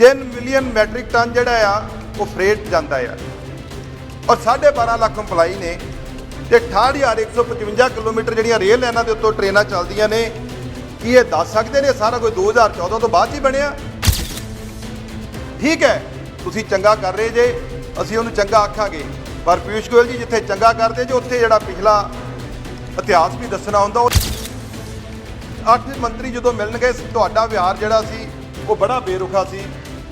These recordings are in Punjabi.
3 ਮਿਲੀਅਨ ਮੈਟ੍ਰਿਕ ਟਨ ਜਿਹੜਾ ਆ ਉਹ ਫਰੇਟ ਜਾਂਦਾ ਆ ਔਰ 12.5 ਲੱਖ ਇੰਪਲਾਈ ਨੇ ਤੇ 68155 ਕਿਲੋਮੀਟਰ ਜਿਹੜੀਆਂ ਰੇਲ ਲਾਈਨਾਂ ਦੇ ਉੱਤੋਂ ਟ੍ਰੇਨਾਂ ਚੱਲਦੀਆਂ ਨੇ। ਕੀ ਇਹ ਦੱਸ ਸਕਦੇ ਨੇ ਸਾਰਾ ਕੁਝ 2014 ਤੋਂ ਬਾਅਦ ਹੀ ਬਣਿਆ? ਠੀਕ ਹੈ, ਤੁਸੀਂ ਚੰਗਾ ਕਰ ਰਹੇ ਜੇ, ਅਸੀਂ ਉਹਨੂੰ ਚੰਗਾ ਆਖਾਂਗੇ, ਪਰ ਪਿਊਸ਼ ਗੋਇਲ ਜੀ ਜਿੱਥੇ ਚੰਗਾ ਕਰਦੇ ਜੇ ਉੱਥੇ ਜਿਹੜਾ ਪਿਛਲਾ ਇਤਿਹਾਸ ਵੀ ਦੱਸਣਾ ਹੁੰਦਾ। 8 ਮੰਤਰੀ ਜਦੋਂ ਮਿਲਣਗੇ ਤੁਹਾਡਾ ਵਿਹਾਰ ਜਿਹੜਾ ਸੀ ਉਹ ਬੜਾ ਬੇਰੁਖਾ ਸੀ।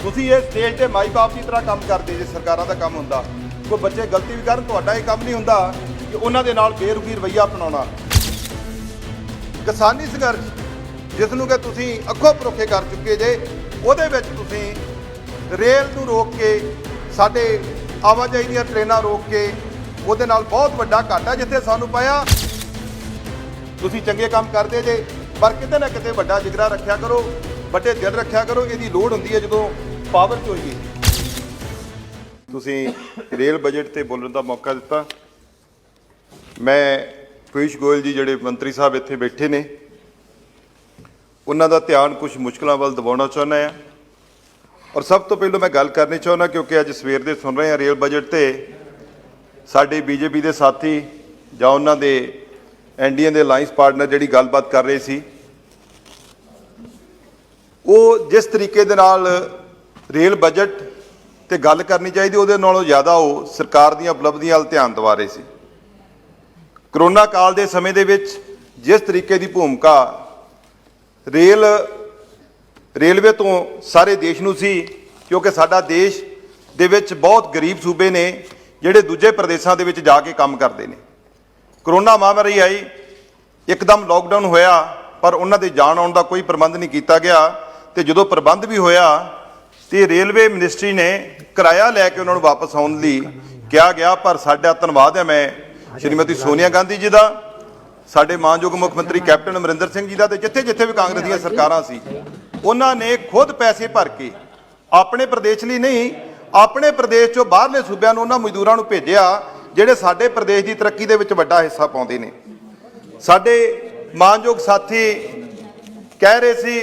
ਤੁਸੀਂ ਇਹ ਸਟੇਜ ਤੇ ਮਾਈ ਬਾਪ ਦੀ ਤਰ੍ਹਾਂ ਕੰਮ ਕਰਦੇ ਜੇ, ਸਰਕਾਰਾਂ ਦਾ ਕੰਮ ਹੁੰਦਾ ਕੋਈ ਬੱਚੇ ਗਲਤੀ ਵੀ ਕਰਨ, ਤੁਹਾਡਾ ਇਹ ਕੰਮ ਨਹੀਂ ਹੁੰਦਾ ਕਿ ਉਹਨਾਂ ਦੇ ਨਾਲ ਬੇਰੁਖੀ ਰਵੱਈਆ ਅਪਣਾਉਣਾ। ਕਿਸਾਨੀ ਸੰਘਰਸ਼ ਜਿਸ ਨੂੰ ਕਿ ਤੁਸੀਂ ਅੱਖੋਂ ਪਰੋਖੇ ਕਰ ਚੁੱਕੇ ਜੇ, ਉਹਦੇ ਵਿੱਚ ਤੁਸੀਂ ਰੇਲ ਨੂੰ ਰੋਕ ਕੇ, ਸਾਡੇ ਆਵਾਜਾਈ ਦੀਆਂ ਟ੍ਰੇਨਾਂ ਰੋਕ ਕੇ, ਉਹਦੇ ਨਾਲ ਬਹੁਤ ਵੱਡਾ ਘਾਟਾ ਜਿੱਥੇ ਸਾਨੂੰ ਪਾਇਆ। ਤੁਸੀਂ ਚੰਗੇ ਕੰਮ ਕਰਦੇ ਜੇ, ਪਰ ਕਿਤੇ ਨਾ ਕਿਤੇ ਵੱਡਾ ਜਿਗਰਾ ਰੱਖਿਆ ਕਰੋ, ਵੱਡੇ ਦਿਲ ਰੱਖਿਆ ਕਰੋ। ਇਹਦੀ ਲੋੜ ਹੁੰਦੀ ਹੈ ਜਦੋਂ ਪਾਵਰ 'ਚ ਹੋਈਏ। ਤੁਸੀਂ ਰੇਲ ਬਜਟ ਤੇ ਬੋਲਣ ਦਾ ਮੌਕਾ ਦਿੱਤਾ। ਮੈਂ ਪਿਊਸ਼ ਗੋਇਲ ਜੀ ਜਿਹੜੇ ਮੰਤਰੀ ਸਾਹਿਬ ਇੱਥੇ ਬੈਠੇ ਨੇ, ਉਹਨਾਂ ਦਾ ਧਿਆਨ ਕੁਝ ਮੁਸ਼ਕਲਾਂ ਵੱਲ ਦਿਵਾਉਣਾ ਚਾਹੁੰਦਾ ਹਾਂ। ਔਰ ਸਭ ਤੋਂ ਪਹਿਲਾਂ ਮੈਂ ਗੱਲ ਕਰਨੀ ਚਾਹੁੰਦਾ, ਕਿਉਂਕਿ ਅੱਜ ਸਵੇਰ ਦੇ ਸੁਣ ਰਹੇ ਹਾਂ ਰੇਲ ਬਜਟ ਤੇ ਸਾਡੇ ਬੀਜੇਪੀ ਦੇ ਸਾਥੀ ਜਾਂ ਉਹਨਾਂ ਦੇ ਐਨਡੀਏ ਦੇ ਅਲਾਈਅੰਸ ਪਾਰਟਨਰ ਜਿਹੜੀ ਗੱਲਬਾਤ ਕਰ ਰਹੇ ਸੀ, ਉਹ ਜਿਸ ਤਰੀਕੇ ਦੇ ਨਾਲ ਰੇਲ ਬਜਟ ਤੇ ਗੱਲ ਕਰਨੀ ਚਾਹੀਦੀ ਉਹਦੇ ਨਾਲੋਂ ਜ਼ਿਆਦਾ ਉਹ ਸਰਕਾਰ ਦੀਆਂ ਉਪਲਬਧੀਆਂ ਵੱਲ ਧਿਆਨ ਦਿਵਾ ਰਹੇ ਸੀ। ਕਰੋਨਾ ਕਾਲ ਦੇ ਸਮੇਂ ਦੇ ਵਿੱਚ ਜਿਸ ਤਰੀਕੇ ਦੀ ਭੂਮਿਕਾ ਰੇਲਵੇ ਤੋਂ ਸਾਰੇ ਦੇਸ਼ ਨੂੰ ਸੀ, ਕਿਉਂਕਿ ਸਾਡਾ ਦੇਸ਼ ਦੇ ਵਿੱਚ ਬਹੁਤ ਗਰੀਬ ਸੂਬੇ ਨੇ ਜਿਹੜੇ ਦੂਜੇ ਪ੍ਰਦੇਸ਼ਾਂ ਦੇ ਵਿੱਚ ਜਾ ਕੇ ਕੰਮ ਕਰਦੇ ਨੇ। ਕਰੋਨਾ ਮਹਾਮਾਰੀ ਆਈ, ਇੱਕਦਮ ਲੋਕਡਾਊਨ ਹੋਇਆ, ਪਰ ਉਹਨਾਂ ਦੇ ਜਾਣ ਆਉਣ ਦਾ ਕੋਈ ਪ੍ਰਬੰਧ ਨਹੀਂ ਕੀਤਾ ਗਿਆ। ਤੇ ਜਦੋਂ ਪ੍ਰਬੰਧ ਵੀ ਹੋਇਆ ਤੇ ਰੇਲਵੇ ਮਿਨਿਸਟਰੀ ਨੇ ਕਿਰਾਇਆ ਲੈ ਕੇ ਉਹਨਾਂ ਨੂੰ ਵਾਪਸ ਆਉਣ ਲਈ ਕਿਹਾ ਗਿਆ। ਪਰ ਸਾਡਾ ਧੰਨਵਾਦ ਹੈ ਮੈਂ ਸ਼੍ਰੀਮਤੀ ਸੋਨੀਆ ਗਾਂਧੀ ਜੀ ਦਾ, ਸਾਡੇ ਮਾਨਯੋਗ ਮੁੱਖ ਮੰਤਰੀ ਕੈਪਟਨ ਅਮਰਿੰਦਰ ਸਿੰਘ ਜੀ ਦਾ, ਤੇ ਜਿੱਥੇ ਜਿੱਥੇ ਵੀ ਕਾਂਗਰਸ ਦੀਆਂ ਸਰਕਾਰਾਂ ਸੀ, ਉਹਨਾਂ ਨੇ ਖੁਦ ਪੈਸੇ ਭਰ ਕੇ ਆਪਣੇ ਪ੍ਰਦੇਸ਼ ਲਈ ਨਹੀਂ, ਆਪਣੇ ਪ੍ਰਦੇਸ਼ ਚੋਂ ਬਾਹਰਲੇ ਸੂਬਿਆਂ ਨੂੰ ਉਹਨਾਂ ਮਜ਼ਦੂਰਾਂ ਨੂੰ ਭੇਜਿਆ ਜਿਹੜੇ ਸਾਡੇ ਪ੍ਰਦੇਸ਼ ਦੀ ਤਰੱਕੀ ਦੇ ਵਿੱਚ ਵੱਡਾ ਹਿੱਸਾ ਪਾਉਂਦੇ ਨੇ। ਸਾਡੇ ਮਾਨਯੋਗ ਸਾਥੀ ਕਹਿ ਰਹੇ ਸੀ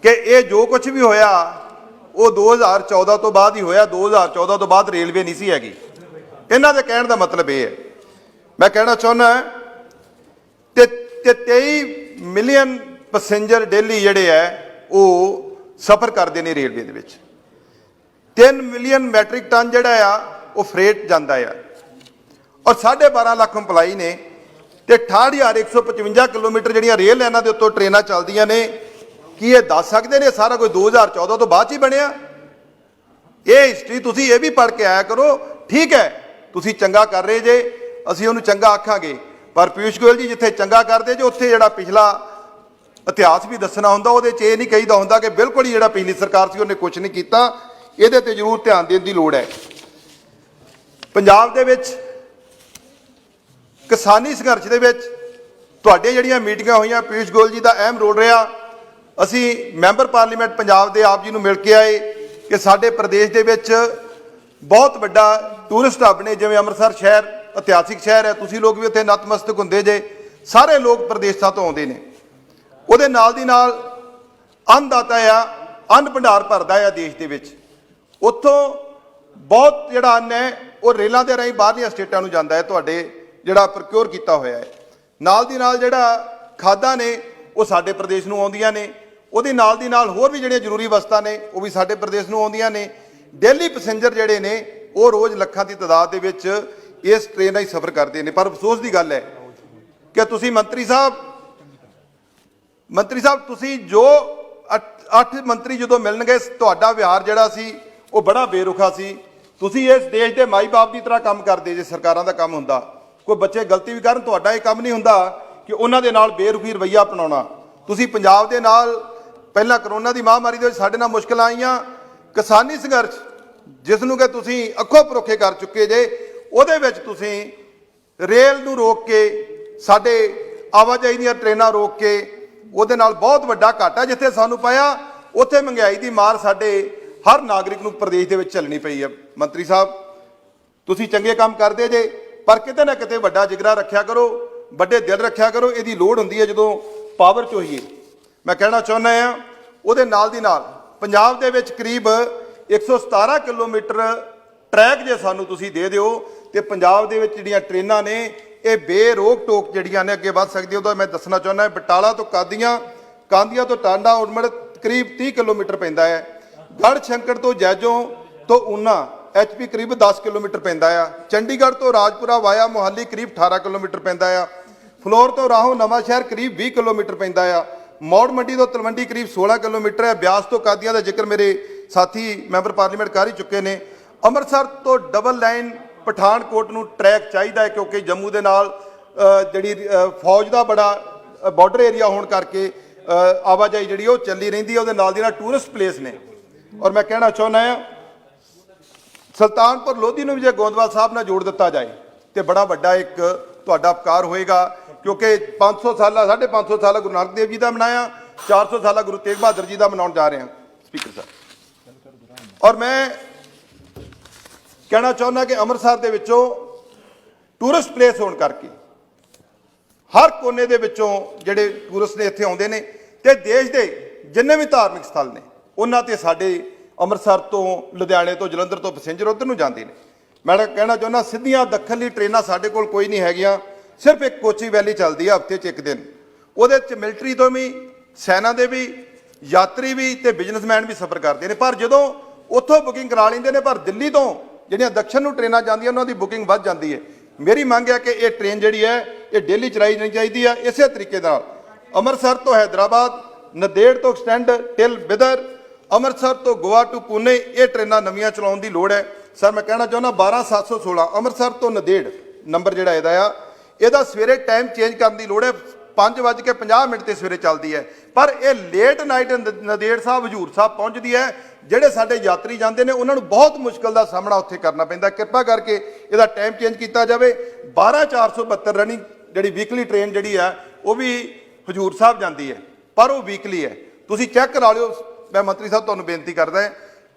ਕਿ ਇਹ ਜੋ ਕੁਝ ਵੀ ਹੋਇਆ ਉਹ 2014 ਤੋਂ ਬਾਅਦ ਹੀ ਹੋਇਆ, 2014 ਤੋਂ ਬਾਅਦ ਰੇਲਵੇ ਨਹੀਂ ਸੀ ਹੈਗੀ। ਇਹਨਾਂ ਦੇ ਕਹਿਣ ਦਾ ਮਤਲਬ ਇਹ ਹੈ, ਮੈਂ ਕਹਿਣਾ ਚਾਹੁੰਦਾ ਕਿ 23 ਮਿਲੀਅਨ ਪੈਸੇਂਜਰ ਡੇਲੀ ਜਿਹੜੇ ਹੈ ਉਹ ਸਫ਼ਰ ਕਰਦੇ ਨੇ ਰੇਲਵੇ ਦੇ ਵਿੱਚ। 3 ਮਿਲੀਅਨ ਮੈਟ੍ਰਿਕ ਟਨ ਜਿਹੜਾ ਆ ਉਹ ਫਰੇਟ ਜਾਂਦਾ ਆ ਔਰ 12.5 ਲੱਖ ਇੰਪਲਾਈ ਨੇ ਤੇ 68155 ਕਿਲੋਮੀਟਰ ਜਿਹੜੀਆਂ ਰੇਲ ਲਾਈਨਾਂ ਦੇ ਉੱਤੋਂ ਟ੍ਰੇਨਾਂ ਚੱਲਦੀਆਂ ਨੇ। ਕੀ ਇਹ ਦੱਸ ਸਕਦੇ ਨੇ ਸਾਰਾ ਕੁਝ 2014 ਤੋਂ ਬਾਅਦ ਹੀ ਬਣਿਆ? ਇਹ ਹਿਸਟਰੀ ਤੁਸੀਂ ਇਹ ਵੀ ਪੜ੍ਹ ਕੇ ਆਇਆ ਕਰੋ। ਠੀਕ ਹੈ, ਤੁਸੀਂ ਚੰਗਾ ਕਰ ਰਹੇ ਜੇ, ਅਸੀਂ ਉਹਨੂੰ ਚੰਗਾ ਆਖਾਂਗੇ, ਪਰ ਪਿਊਸ਼ ਗੋਇਲ ਜੀ ਜਿੱਥੇ ਚੰਗਾ ਕਰਦੇ ਜੇ ਉੱਥੇ ਜਿਹੜਾ ਪਿਛਲਾ ਇਤਿਹਾਸ ਵੀ ਦੱਸਣਾ ਹੁੰਦਾ। ਉਹਦੇ 'ਚ ਇਹ ਨਹੀਂ ਕਹੀਦਾ ਹੁੰਦਾ ਕਿ ਬਿਲਕੁਲ ਹੀ ਜਿਹੜਾ ਪਿਛਲੀ ਸਰਕਾਰ ਸੀ ਉਹਨੇ ਕੁਝ ਨਹੀਂ ਕੀਤਾ। ਇਹਦੇ ਤੇ ਜ਼ਰੂਰ ਧਿਆਨ ਦੇਣ ਦੀ ਲੋੜ ਹੈ। ਪੰਜਾਬ ਦੇ ਵਿੱਚ ਕਿਸਾਨੀ ਸੰਘਰਸ਼ ਦੇ ਵਿੱਚ ਤੁਹਾਡੀਆਂ ਜਿਹੜੀਆਂ ਮੀਟਿੰਗਾਂ ਹੋਈਆਂ, ਪਿਊਸ਼ ਗੋਇਲ ਜੀ ਦਾ ਅਹਿਮ ਰੋਲ ਰਿਹਾ। ਅਸੀਂ ਮੈਂਬਰ ਪਾਰਲੀਮੈਂਟ ਪੰਜਾਬ ਦੇ ਆਪ ਜੀ ਨੂੰ ਮਿਲ ਕੇ ਆਏ ਕਿ ਸਾਡੇ ਪ੍ਰਦੇਸ਼ ਦੇ ਵਿੱਚ ਬਹੁਤ ਵੱਡਾ ਟੂਰਿਸਟ ਹੱਬ ਨੇ, ਜਿਵੇਂ ਅੰਮ੍ਰਿਤਸਰ ਸ਼ਹਿਰ ਇਤਿਹਾਸਿਕ ਸ਼ਹਿਰ ਹੈ, ਤੁਸੀਂ ਲੋਕ ਵੀ ਉੱਥੇ ਨਤਮਸਤਕ ਹੁੰਦੇ ਜੇ, ਸਾਰੇ ਲੋਕ ਪ੍ਰਦੇਸ਼ਾਂ ਤੋਂ ਆਉਂਦੇ ਨੇ। ਉਹਦੇ ਨਾਲ ਦੀ ਨਾਲ ਅੰਨਦਾਤਾ ਆ, ਅੰਨ ਭੰਡਾਰ ਭਰਦਾ ਆ ਦੇਸ਼ ਦੇ ਵਿੱਚ। ਉੱਥੋਂ ਬਹੁਤ ਜਿਹੜਾ ਅੰਨ ਹੈ ਉਹ ਰੇਲਾਂ ਦੇ ਰਾਹੀਂ ਬਾਹਰਲੀਆਂ ਸਟੇਟਾਂ ਨੂੰ ਜਾਂਦਾ ਹੈ, ਤੁਹਾਡੇ ਜਿਹੜਾ ਪ੍ਰੋਕਿਓਰ ਕੀਤਾ ਹੋਇਆ ਹੈ। ਨਾਲ ਦੀ ਨਾਲ ਜਿਹੜਾ ਖਾਦਾਂ ਨੇ ਉਹ ਸਾਡੇ ਪ੍ਰਦੇਸ਼ ਨੂੰ ਆਉਂਦੀਆਂ ਨੇ। ਉਹਦੇ ਨਾਲ ਦੀ ਨਾਲ ਹੋਰ ਵੀ ਜਿਹੜੀਆਂ ਜ਼ਰੂਰੀ ਵਸਤਾਂ ਨੇ ਉਹ ਵੀ ਸਾਡੇ ਪ੍ਰਦੇਸ਼ ਨੂੰ ਆਉਂਦੀਆਂ ਨੇ। ਡੇਲੀ ਪੈਸੇਂਜਰ ਜਿਹੜੇ ਨੇ ਉਹ ਰੋਜ਼ ਲੱਖਾਂ ਦੀ ਤਾਦਾਦ ਦੇ ਵਿੱਚ ਇਸ ਟ੍ਰੇਨ ਰਾਹੀਂ ਸਫ਼ਰ ਕਰਦੇ ਨੇ। ਪਰ ਅਫਸੋਸ ਦੀ ਗੱਲ ਹੈ ਕਿ ਤੁਸੀਂ ਮੰਤਰੀ ਸਾਹਿਬ ਤੁਸੀਂ ਜੋ 8 ਮੰਤਰੀ ਜਦੋਂ ਮਿਲਣਗੇ ਤੁਹਾਡਾ ਵਿਹਾਰ ਜਿਹੜਾ ਸੀ ਉਹ ਬੜਾ ਬੇਰੁਖਾ ਸੀ। ਤੁਸੀਂ ਇਸ ਦੇਸ਼ ਦੇ ਮਾਈ ਬਾਪ ਦੀ ਤਰ੍ਹਾਂ ਕੰਮ ਕਰਦੇ ਜੇ, ਸਰਕਾਰਾਂ ਦਾ ਕੰਮ ਹੁੰਦਾ ਕੋਈ ਬੱਚੇ ਗਲਤੀ ਵੀ ਕਰਨ, ਤੁਹਾਡਾ ਇਹ ਕੰਮ ਨਹੀਂ ਹੁੰਦਾ ਕਿ ਉਹਨਾਂ ਦੇ ਨਾਲ ਬੇਰੁਖੀ ਰਵੱਈਆ ਅਪਣਾਉਣਾ। ਤੁਸੀਂ ਪੰਜਾਬ ਦੇ ਨਾਲ ਪਹਿਲਾਂ ਕਰੋਨਾ ਦੀ ਮਹਾਮਾਰੀ ਦੇ ਵਿੱਚ ਸਾਡੇ ਨਾਲ ਮੁਸ਼ਕਲਾਂ ਆਈਆਂ। ਕਿਸਾਨੀ ਸੰਘਰਸ਼ ਜਿਸ ਨੂੰ ਕਿ ਤੁਸੀਂ ਅੱਖੋਂ ਪਰੋਖੇ ਕਰ ਚੁੱਕੇ ਜੇ, ਉਹਦੇ ਵਿੱਚ ਤੁਸੀਂ ਰੇਲ ਨੂੰ ਰੋਕ ਕੇ, ਸਾਡੇ ਆਵਾਜਾਈ ਦੀਆਂ ਟ੍ਰੇਨਾਂ ਰੋਕ ਕੇ, ਉਹਦੇ ਨਾਲ ਬਹੁਤ ਵੱਡਾ ਘਾਟਾ ਜਿੱਥੇ ਸਾਨੂੰ ਪਾਇਆ, ਉੱਥੇ ਮਹਿੰਗਾਈ ਦੀ ਮਾਰ ਸਾਡੇ ਹਰ ਨਾਗਰਿਕ ਨੂੰ ਪ੍ਰਦੇਸ਼ ਦੇ ਵਿੱਚ ਝੱਲਣੀ ਪਈ ਹੈ। ਮੰਤਰੀ ਸਾਹਿਬ ਤੁਸੀਂ ਚੰਗੇ ਕੰਮ ਕਰਦੇ ਜੇ, ਪਰ ਕਿਤੇ ਨਾ ਕਿਤੇ ਵੱਡਾ ਜਿਗਰਾ ਰੱਖਿਆ ਕਰੋ, ਵੱਡੇ ਦਿਲ ਰੱਖਿਆ ਕਰੋ। ਇਹਦੀ ਲੋੜ ਹੁੰਦੀ ਹੈ ਜਦੋਂ ਪਾਵਰ 'ਚ ਹੋਈਏ। ਮੈਂ ਕਹਿਣਾ ਚਾਹੁੰਦਾ ਹਾਂ ਉਹਦੇ ਨਾਲ ਦੀ ਨਾਲ ਪੰਜਾਬ ਦੇ ਵਿੱਚ ਕਰੀਬ 117 ਕਿਲੋਮੀਟਰ ਟਰੈਕ ਜੇ ਸਾਨੂੰ ਤੁਸੀਂ ਦੇ ਦਿਓ ਤੇ ਪੰਜਾਬ ਦੇ ਵਿੱਚ ਜਿਹੜੀਆਂ ਟ੍ਰੇਨਾਂ ਨੇ ਇਹ ਬੇਰੋਕ ਟੋਕ ਜਿਹੜੀਆਂ ਨੇ ਅੱਗੇ ਵੱਧ ਸਕਦੀਆਂ। ਉਹਦਾ ਮੈਂ ਦੱਸਣਾ ਚਾਹੁੰਦਾ ਬਟਾਲਾ ਤੋਂ ਕਾਂਦੀਆਂ ਤੋਂ ਟਾਂਡਾ ਉੜਮੜ ਕਰੀਬ 30 ਕਿਲੋਮੀਟਰ ਪੈਂਦਾ ਹੈ। ਗੜ੍ਹ ਸ਼ੰਕਰ ਤੋਂ ਜੈਜੋਂ ਤੋਂ ਊਨਾ HP ਕਰੀਬ 10 ਕਿਲੋਮੀਟਰ ਪੈਂਦਾ ਆ। ਚੰਡੀਗੜ੍ਹ ਤੋਂ ਰਾਜਪੁਰਾ ਵਾਇਆ ਮੋਹਾਲੀ ਕਰੀਬ 18 ਕਿਲੋਮੀਟਰ ਪੈਂਦਾ ਆ। ਫਲੋਰ ਤੋਂ ਰਾਹੋਂ ਨਵਾਂ ਸ਼ਹਿਰ ਕਰੀਬ 20 ਕਿਲੋਮੀਟਰ ਪੈਂਦਾ ਆ। ਮੌੜ ਮੰਡੀ ਤੋਂ ਤਲਵੰਡੀ ਕਰੀਬ 16 ਕਿਲੋਮੀਟਰ ਹੈ। ਬਿਆਸ ਤੋਂ ਕਾਦੀਆਂ ਦਾ ਜ਼ਿਕਰ ਮੇਰੇ ਸਾਥੀ ਮੈਂਬਰ ਪਾਰਲੀਮੈਂਟ ਕਰ ਹੀ ਚੁੱਕੇ ਨੇ। ਅੰਮ੍ਰਿਤਸਰ ਤੋਂ ਡਬਲ ਲਾਈਨ ਪਠਾਨਕੋਟ ਨੂੰ ਟਰੈਕ ਚਾਹੀਦਾ ਹੈ ਕਿਉਂਕਿ ਜੰਮੂ ਦੇ ਨਾਲ ਜਿਹੜੀ ਫੌਜ ਦਾ ਬੜਾ ਬਾਰਡਰ ਏਰੀਆ ਹੋਣ ਕਰਕੇ ਆਵਾਜਾਈ ਜਿਹੜੀ ਉਹ ਚੱਲੀ ਰਹਿੰਦੀ ਹੈ। ਉਹਦੇ ਨਾਲ ਦੀ ਨਾਲ ਟੂਰਿਸਟ ਪਲੇਸ ਨੇ। ਔਰ ਮੈਂ ਕਹਿਣਾ ਚਾਹੁੰਦਾ ਹਾਂ ਸੁਲਤਾਨਪੁਰ ਲੋਧੀ ਨੂੰ ਵੀ ਜੇ ਗੋਂਦਵਾਲ ਸਾਹਿਬ ਨਾਲ ਜੋੜ ਦਿੱਤਾ ਜਾਏ ਤੇ ਬੜਾ ਵੱਡਾ ਇੱਕ ਤੁਹਾਡਾ ਉਪਕਾਰ ਹੋਏਗਾ ਕਿਉਂਕਿ 500 ਸਾਲਾ 550 ਸਾਲਾ ਗੁਰੂ ਨਾਨਕ ਦੇਵ ਜੀ ਦਾ ਮਨਾਇਆ, 400 ਸਾਲਾ ਗੁਰੂ ਤੇਗ ਬਹਾਦਰ ਜੀ ਦਾ ਮਨਾਉਣ ਜਾ ਰਹੇ ਹਾਂ ਸਪੀਕਰ ਸਾਹਿਬ। ਔਰ ਮੈਂ ਕਹਿਣਾ ਚਾਹੁੰਦਾ ਕਿ ਅੰਮ੍ਰਿਤਸਰ ਦੇ ਵਿੱਚੋਂ ਟੂਰਿਸਟ ਪਲੇਸ ਹੋਣ ਕਰਕੇ ਹਰ ਕੋਨੇ ਦੇ ਵਿੱਚੋਂ ਜਿਹੜੇ ਟੂਰਿਸਟ ਨੇ ਇੱਥੇ ਆਉਂਦੇ ਨੇ ਤੇ ਦੇਸ਼ ਦੇ ਜਿੰਨੇ ਵੀ ਧਾਰਮਿਕ ਸਥਲ ਨੇ ਉਹਨਾਂ ਤੇ ਸਾਡੇ ਅੰਮ੍ਰਿਤਸਰ ਤੋਂ ਲੁਧਿਆਣੇ ਤੋਂ ਜਲੰਧਰ ਤੋਂ ਪੈਸੇਂਜਰ ਉੱਧਰ ਨੂੰ ਜਾਂਦੇ ਨੇ। ਮੈਂ ਕਹਿਣਾ ਚਾਹੁੰਦਾ ਸਿੱਧੀਆਂ ਦੱਖਣ ਲਈ ਟ੍ਰੇਨਾਂ ਸਾਡੇ ਕੋਲ ਕੋਈ ਨਹੀਂ ਹੈਗੀਆਂ। ਸਿਰਫ ਇੱਕ ਕੋਚੀ ਵੈਲੀ ਚੱਲਦੀ ਆ ਹਫ਼ਤੇ 'ਚ ਇੱਕ ਦਿਨ। ਉਹਦੇ 'ਚ ਮਿਲਟਰੀ ਤੋਂ ਵੀ ਸੈਨਾ ਦੇ ਵੀ ਯਾਤਰੀ ਵੀ ਤੇ ਬਿਜ਼ਨਸਮੈਨ ਵੀ ਸਫ਼ਰ ਕਰਦੇ ਨੇ। ਪਰ ਜਦੋਂ ਉੱਥੋਂ ਬੁਕਿੰਗ ਕਰਾ ਲੈਂਦੇ ਨੇ ਪਰ ਦਿੱਲੀ ਤੋਂ ਜਿਹੜੀਆਂ ਦੱਖਣ ਨੂੰ ਟ੍ਰੇਨਾਂ ਜਾਂਦੀਆਂ ਉਹਨਾਂ ਦੀ ਬੁਕਿੰਗ ਵੱਧ ਜਾਂਦੀ ਹੈ। ਮੇਰੀ ਮੰਗ ਹੈ ਕਿ ਇਹ ਟ੍ਰੇਨ ਜਿਹੜੀ ਹੈ ਇਹ ਡੇਲੀ ਚਲਾਈ ਜਾਣੀ ਚਾਹੀਦੀ ਆ। ਇਸੇ ਤਰੀਕੇ ਨਾਲ ਅੰਮ੍ਰਿਤਸਰ ਤੋਂ ਹੈਦਰਾਬਾਦ, ਨੰਦੇੜ ਤੋਂ ਐਕਸਟੈਂਡ ਟਿਲ ਬਿਦਰ, ਅੰਮ੍ਰਿਤਸਰ ਤੋਂ ਗੋਆ ਟੂ ਪੁਣੇ ਇਹ ਟ੍ਰੇਨਾਂ ਨਵੀਆਂ ਚਲਾਉਣ ਦੀ ਲੋੜ ਹੈ। ਸਰ ਮੈਂ ਕਹਿਣਾ ਚਾਹੁੰਦਾ 12716 ਅੰਮ੍ਰਿਤਸਰ ਤੋਂ ਨੰਦੇੜ ਨੰਬਰ ਜਿਹੜਾ ਇਹਦਾ ਸਵੇਰੇ ਟਾਈਮ ਚੇਂਜ ਕਰਨ ਦੀ ਲੋੜ ਹੈ। 5:50 ਤੇ ਸਵੇਰੇ ਚੱਲਦੀ ਹੈ ਪਰ ਇਹ ਲੇਟ ਨਾਈਟ ਨੰਦੇੜ ਸਾਹਿਬ ਹਜੂਰ ਸਾਹਿਬ ਪਹੁੰਚਦੀ ਹੈ। ਜਿਹੜੇ ਸਾਡੇ ਯਾਤਰੀ ਜਾਂਦੇ ਨੇ ਉਹਨਾਂ ਨੂੰ ਬਹੁਤ ਮੁਸ਼ਕਲ ਦਾ ਸਾਹਮਣਾ ਉੱਥੇ ਕਰਨਾ ਪੈਂਦਾ। ਕਿਰਪਾ ਕਰਕੇ ਇਹਦਾ ਟਾਈਮ ਚੇਂਜ ਕੀਤਾ ਜਾਵੇ। 12472 ਰਨਿੰਗ ਜਿਹੜੀ ਵੀਕਲੀ ਟ੍ਰੇਨ ਜਿਹੜੀ ਆ ਉਹ ਵੀ ਹਜੂਰ ਸਾਹਿਬ ਜਾਂਦੀ ਹੈ ਪਰ ਉਹ ਵੀਕਲੀ ਹੈ। ਤੁਸੀਂ ਚੈੱਕ ਕਰਾ ਲਿਓ। ਮੈਂ ਮੰਤਰੀ ਸਾਹਿਬ ਤੁਹਾਨੂੰ ਬੇਨਤੀ ਕਰਦਾ